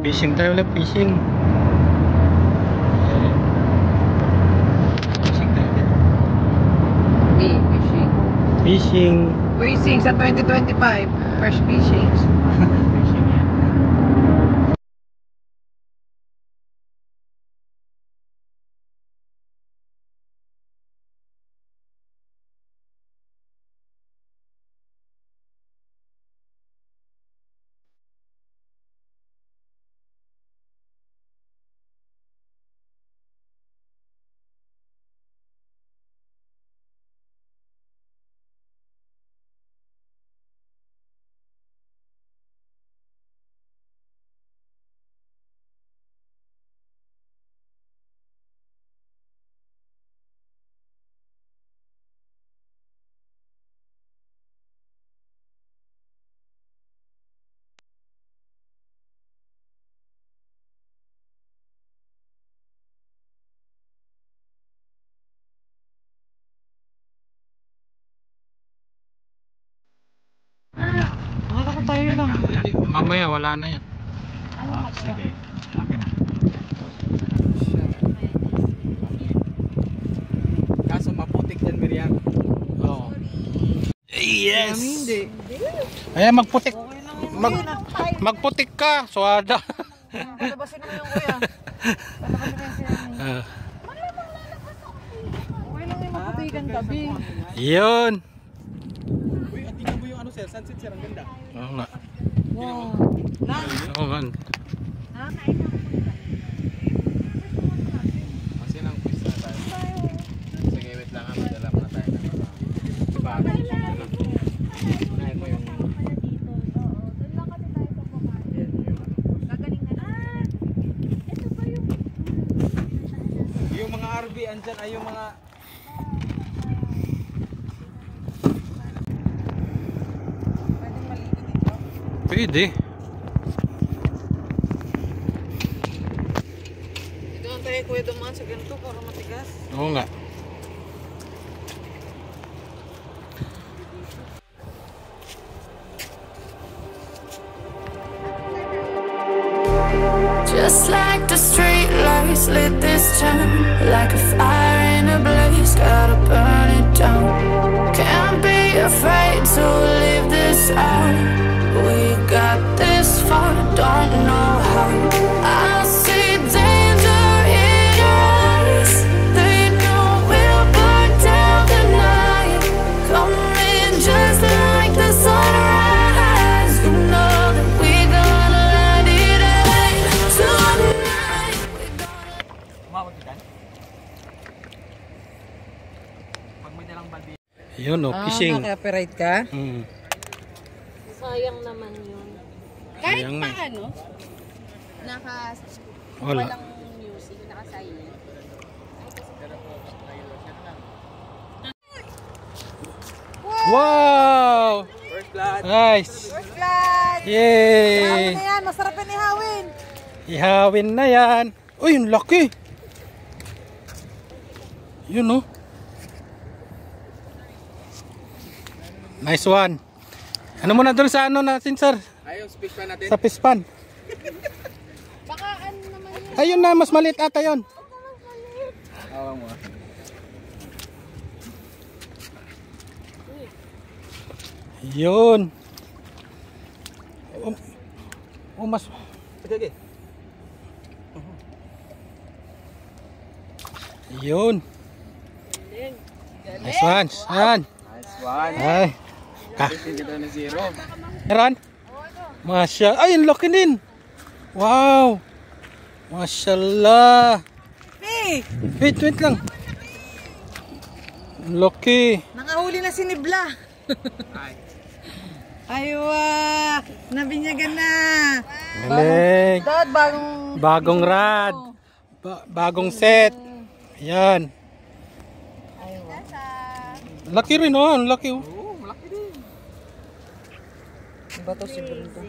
Fishing tayo ulit, fishing. Fishing tayo ulit. Fishing. Fishing. Fishing sa 2025. First fishings. Fishing yan. Tayo lang. Mamaya wala na yan. Sige. Okay na. Kaso maputik yan, Miriam. Oo. Yes! Hindi. Ayan, magputik. Magputik ka, suwada. Palabasin naman yung kuya. Palabasin naman siya. Okay lang yung maputikan tabi. Yun. Uy, at tingnan mo yung ano, sir. Sunset, sir. Ang ganda. Oo nga. Wow. Lang. Oo nga. Kasi nang quiz na tayo. Sige, wait lang ha. Madala mo na tayo ng bago. Unahin mo yung... Yung mga RV andyan ay yung mga... Pwede. Ito ang tayo kuya dumaan sa ganito para matigas. Oo nga. Just like the street lights lit this town, like a fire in a blaze, gotta burn it down. Can't be afraid to leave this out. We got this far, don't know how. I see danger in your eyes. They know we'll burn down the night. Coming just like the sunrise. You know that we gonna light it up tonight. Umawag ka? Pag may dalang balbi. Yun o, fishing. Naka-operate ka? Sayang naman yun. Kahit Sayang pa eh. ano, Wala. walang music, naka-silent. Wow! First blood. Nice! First blood! Yay! Yan, masarap yan ihawin. Ihawin na yan. Uy, yung laki! Yun o. Nice one. Ano muna doon sa ano natin, sir? Ayun, speak pa natin. Sa pispan. Baka ano naman yun. Ayun na, mas maliit ata yun. Awang mo. Yun. Mas... Okay. Yun. Nice one. Yan. Nice one. Ay. Kapit kita na zero. Meron? Masya. Ay, ang laki din. Wow. Mashallah. Hey! Wait lang. Ang laki. Nakahuli na si Nibla. Ay. Aywa! Nabinyagan na. Galing. Dad, Bagong rad. Bagong set. Ayan. Laki rin oh. Ang laki oh. Oo, malaki din. Iba to si Bruno.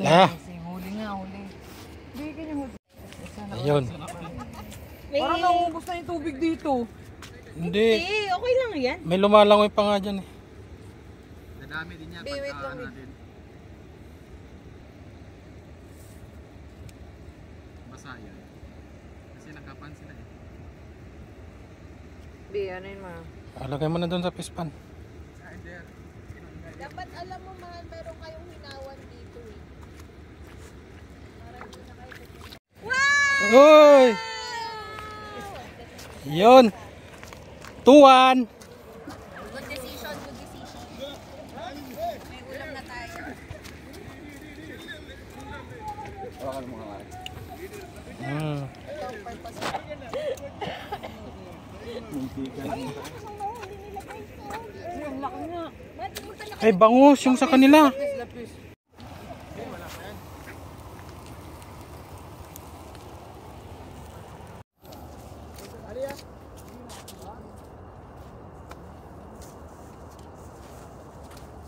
Ah. Huli nga, huli. Bigyan niyo huli. Ayun. Parang naubos na yung tubig dito. Hindi. Eh, okay lang yan. May lumalangoy pa nga dyan eh. Nadami din yan. Wait lang. natin. sayang. Kasi nakapan sila eh. Di, ano yun, ma? Lagay mo na doon sa pispan. Dapat alam mo mahal, meron kayong hinawan dito eh. Uy! Yun! 2-1! Good decision, good decision. May ulam na tayo. Hawakan mo nga. Ay, bangus yung sa kanila.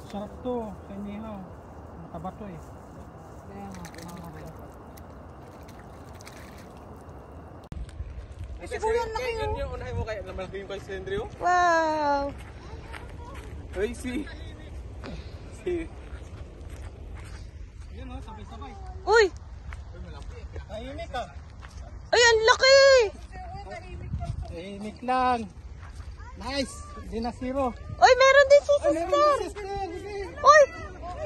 Sarap to, sa inihaw. Mataba to eh. Unahin mo kaya malaki yung kay Sendrio? Wow! Uy, si. Yun o, sabay-sabay. Uy! Tahimik ka. Ay, ang laki! Tahimik lang. Nice. Hindi na zero. Uy, meron din si sister! Uy!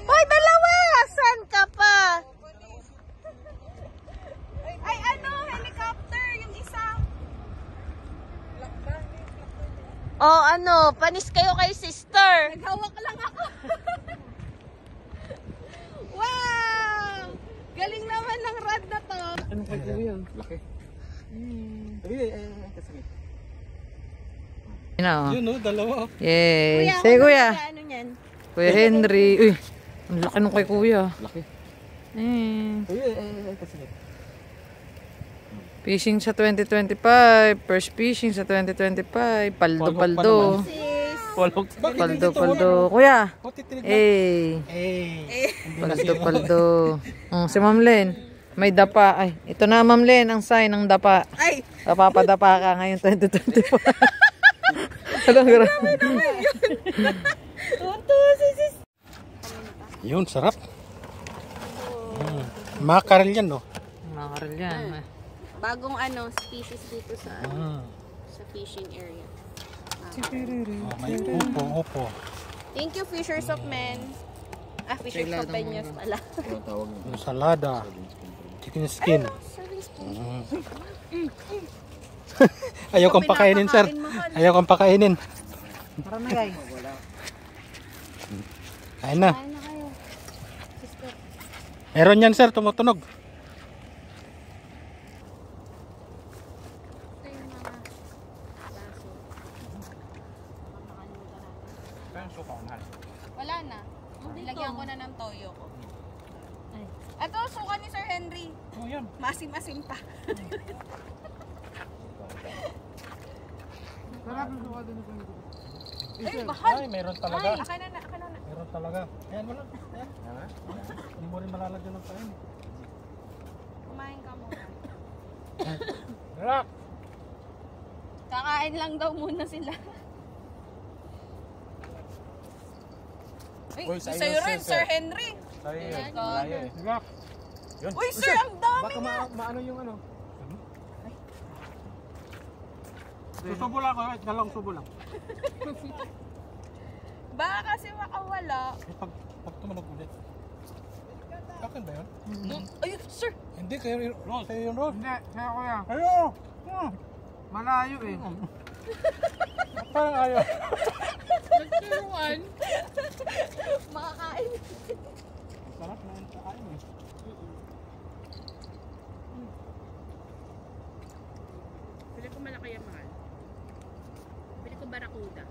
Uy, dalawa! Saan ka pa? Ay, ano, helicopter, yung isa. Oh, ano, panis kayo kay sister. Naghawak lang ako. Wow! Galing naman ng rod na to. Anong kay Kuya yan? Laki. Kasakit. Yun o, dalawa. Yay! Say, kuya. Ano yan? Kuya Henry. Uy, ang laki nung kay kuya. Laki. Kasakit. Fishing sa 2025. First fishing sa 2025. Paldo. Paldo. Kuya. Eh. Paldo. Si Ma'am Len. May dapa. Ay, ito na Ma'am Len, ang sign ng dapa. Ay! Papapadapa ka ngayon 2025. Alam ko. Yun, sarap. Makarel yan, no? Makarel yan. Bagong ano, species dito sa sa fishing area. May upo. Thank you, Fishers of Men. Fishers of Peñas pala. Yung salada. Chicken skin. Serving spoon. Ayaw kang pakainin, sir. Ayaw kang pakainin. Tara na guys. Kain na. Kain na kayo. Meron yan, sir. Tumutunog. Ito yung mga baso. Makakalimutan natin. Wala na. Lagyan ko na ng toyo ko. Ito, suka ni Sir Henry. Oh, yan. Masim-masim pa. Ay, bahal. Ay, meron talaga. Ay, akin na. Meron talaga. Ayan mo lang. Ayan. Hindi mo rin malalagyan ng pain. Kumain ka muna. Relax. Kakain lang daw muna sila. Ay, sa'yo rin, Sir Henry. Sa'yo yun. Ayan. Malayo eh. Relax. Uy, sir, ang dami Baka na. maano yung ano? Susubo lang ako. Dalawang subo lang. Baka kasi makawala. Pag tumunog ulit. Akin ba yun? Ay, sir. Hindi, kayo yun. Roll. Kayo yun, Roll. Hindi, kaya kuya. Ayo! Malayo eh. Parang ayaw. Nagturuan. Makakain. Sarap na yung kain eh. Pili ko malaki yan, mahal. Pili ko barakuda.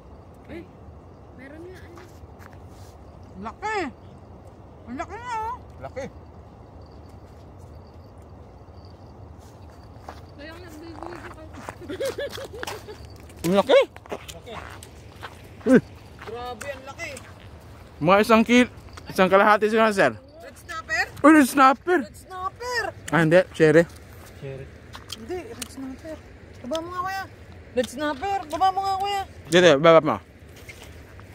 Eh, meron nga ano. Laki! Ang laki na oh! Laki. Kaya nagbibigay ko. Ang laki. Grabe, ang laki! Mga isang kalahati sila, sir. Red snapper? Uy, red snapper. Red snapper! Ah, hindi. Cherry. Cherry. Hindi, red snapper. Baba mo nga kuya. Red snapper, baba mo nga kuya. Dito, baba mo.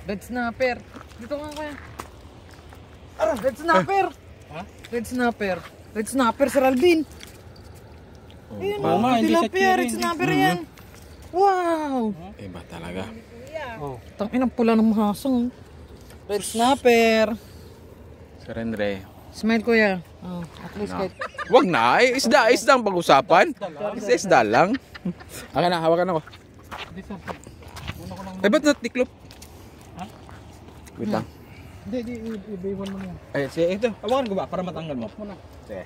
Red snapper. Dito nga kuya. Red snapper. Ha? Red snapper. Red snapper, Sir Alvin. Ayun, Oo nga, hindi sa tilapia, cherry, red hindi. snapper yan. Wow! Iba talaga. Oh. Tangin ang pula ng hasang. Red snapper. Sir Andre. Smile kuya. Oh, at least kahit. Wag na, isda ang pag-usapan. Isda lang. Akin na, hawakan ako. Eh, ba't natiklop? Ha? Wait lang. Hindi, iba-iwan mo na yan. Ay, sige, ito. Hawakan ko ba para matanggal mo? Off mo na. Sige.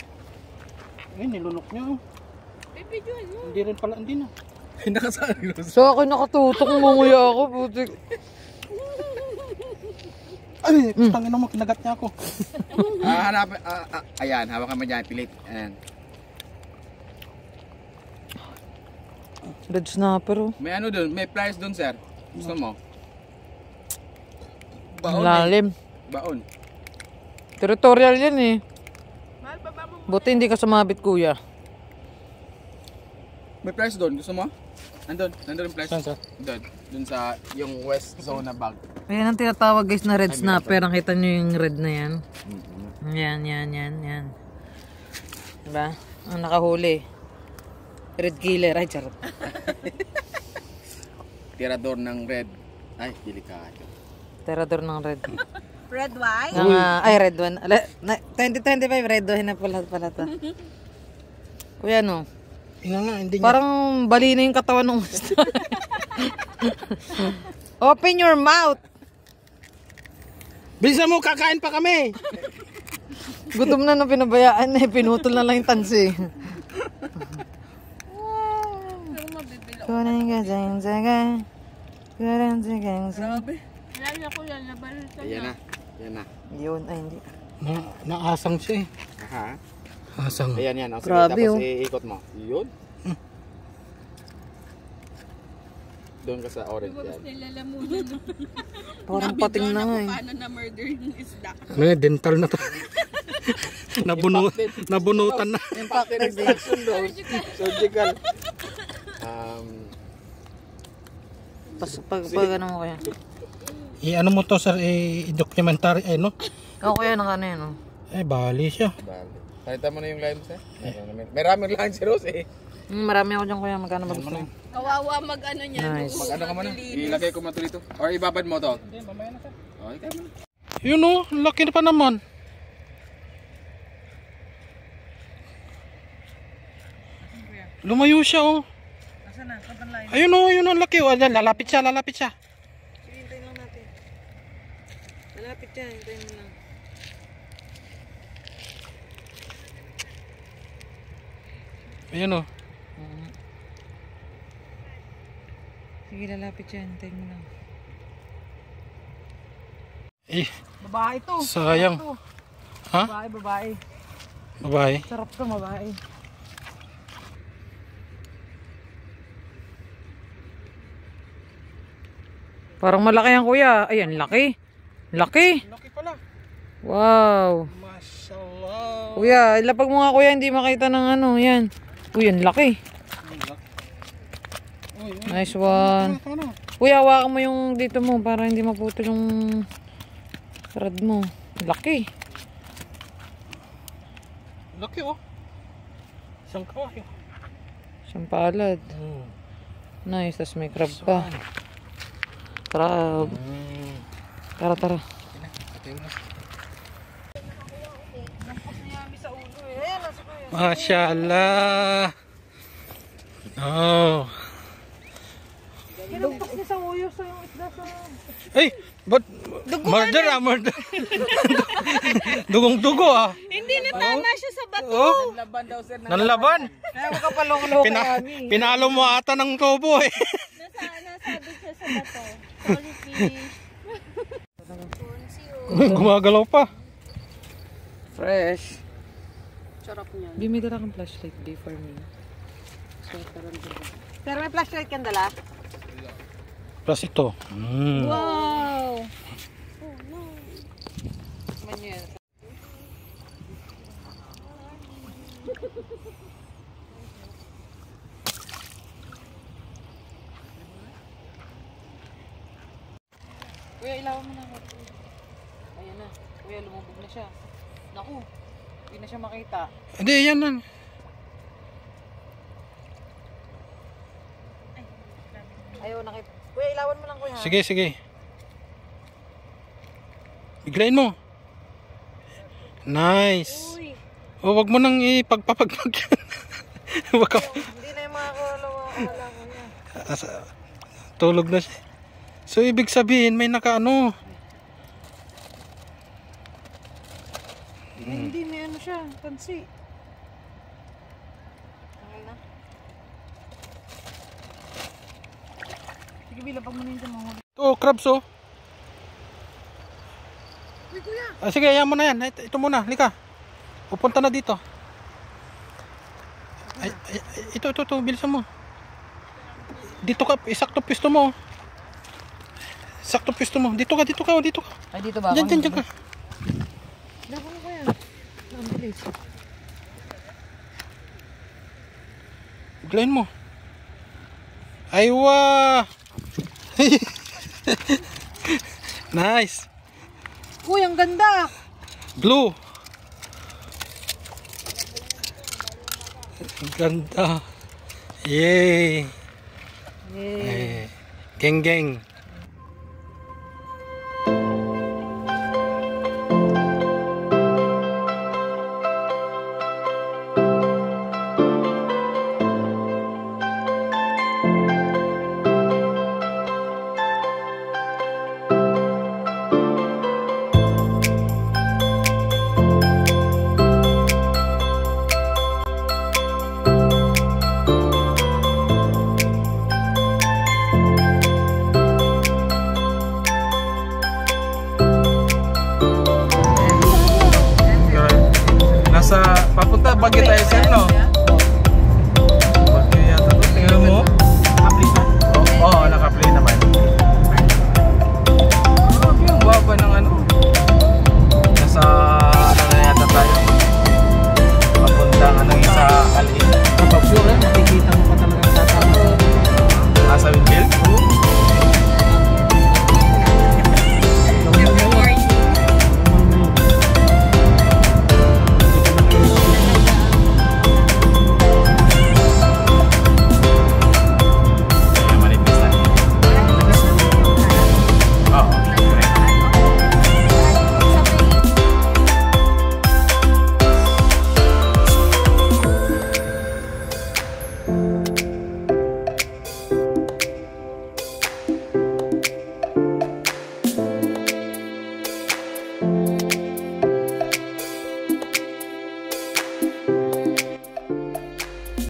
Ayun, nilunok niya. Oh. Hindi rin pala, hindi na. Nakasali ko. So ako nakatutok, nguya ako, putik. Ay, tangin mo, kinagat niya ako. Hanapin, ayan, hawakan mo dyan, pilit. Ayan. Red snapper oh. May ano dun, may price dun, sir. Gusto mo? Ang lalim. Baon. Territorial yan eh. Buti hindi ka sumabit kuya. May price dun, gusto mo? Nandun yung price. Saan, sir? Dun sa yung west zone na bag. Ayan ang tinatawag guys na red snapper. Nakita nyo yung red na yan. Yan. Diba? Ang nakahuli. Red killer. Ay, charot. Tirador ng red. Ay, delikado. Terador ng red. Red wine? Ay, red one. 2025 red wine na pala to. Kuya no? Nga, hindi niya. Parang bali na yung katawan ng gusto. Open your mouth. Bilisan mo, kakain pa kami. Gutom na pinabayaan eh. Pinutol na lang yung tansi. Ayan na. Yun, ay hindi. Naasang siya eh. Aha. Asang. Ayan yan. Sige, Grabe, tapos oh. iikot mo. Yun. Doon ka sa orange yan. Parang pating na nga eh. Paano na murder yung isda? May dental na to. Nabunutan na. Impacted extraction doon. Surgical. Pag ano mo kaya? Ano mo to sir, i-documentary, no? Ako kaya naka ano yan oh. Bali siya. Bali. Pakita mo na yung lines eh. May raming lines si Rose eh. Marami ako dyan kuya. Magkano ba gusto mo? Kawawa mag-ano niya. Nice. Mag-ano ka muna? Ilagay ko mo ito dito. Or ibabad mo to. Hindi, mamaya na sir. Okay, kaya mo na. Yun oh, laki na pa naman. Lumayo siya oh. Ayun oh, yun oh, laki oh. Lalapit siya. Hintayin lang natin. Malapit yan, hintayin mo lang. Ayun oh. Sige, lalapit yan, hintayin mo lang. Babae to. Sayang. Ha? Babae. Babae. Sarap to, babae. Parang malaki yan kuya. Ayan, laki. Laki. Laki pala. Wow. Mashallah. Kuya, ilapag mo nga kuya, hindi makita ng ano, yan. Uy, yan laki. Nice one. Kuya, hawakan mo yung dito mo para hindi maputol yung rad mo. Laki. Laki oh. Isang kawayo. Sampalad. Nice, tas may crab pa. Crab. Tara. Mashallah. Oh. Kinugtok niya sa uyo sa yung isda sa... Hey, but murder. Dugong-dugo ah. Hindi natama siya sa bato. Oh, Laban daw sir. nanlaban. Kaya mo ka palong-loko Pinalo mo ata ng tobo eh. Nasabi siya sa bato. Sorry, fish. Gumagalaw pa. Fresh. Sarap niya. Bimigara kang flashlight day for me. Pero may flashlight kang dala? Plus ito. Wow! Kuya, ilawan mo na. Ayan na. Kuya, lumubog na siya. Naku, hindi na siya makita. Hindi, yan. Kuya, ilawan mo lang kuya. Sige, sige. Biglayin mo. Nice. Uy, O, wag mo nang ipagpapagpag. Wag ka. hindi na yung mga wala ko niya. Tulog na siya. So, ibig sabihin, may nakaano. Hindi, may ano siya, tansi. Sige, Bila, pag mo na yung mga. Oh, crabs oh. Uy, kuya! Sige, ayan mo na yan. Ito muna, lika. Pupunta na dito. Ito, bilisan mo. Dito ka, isakto pisto mo. Sakto pisto mo. Dito ka. Ay, dito ba? Diyan ka. Dako na kuya. Ang bilis. Biglayin mo. Aywa! Nice. Uy, ang ganda! Blue. Ang ganda. Yay. Yay. Geng. Papunta Baguio tayo, sir, no?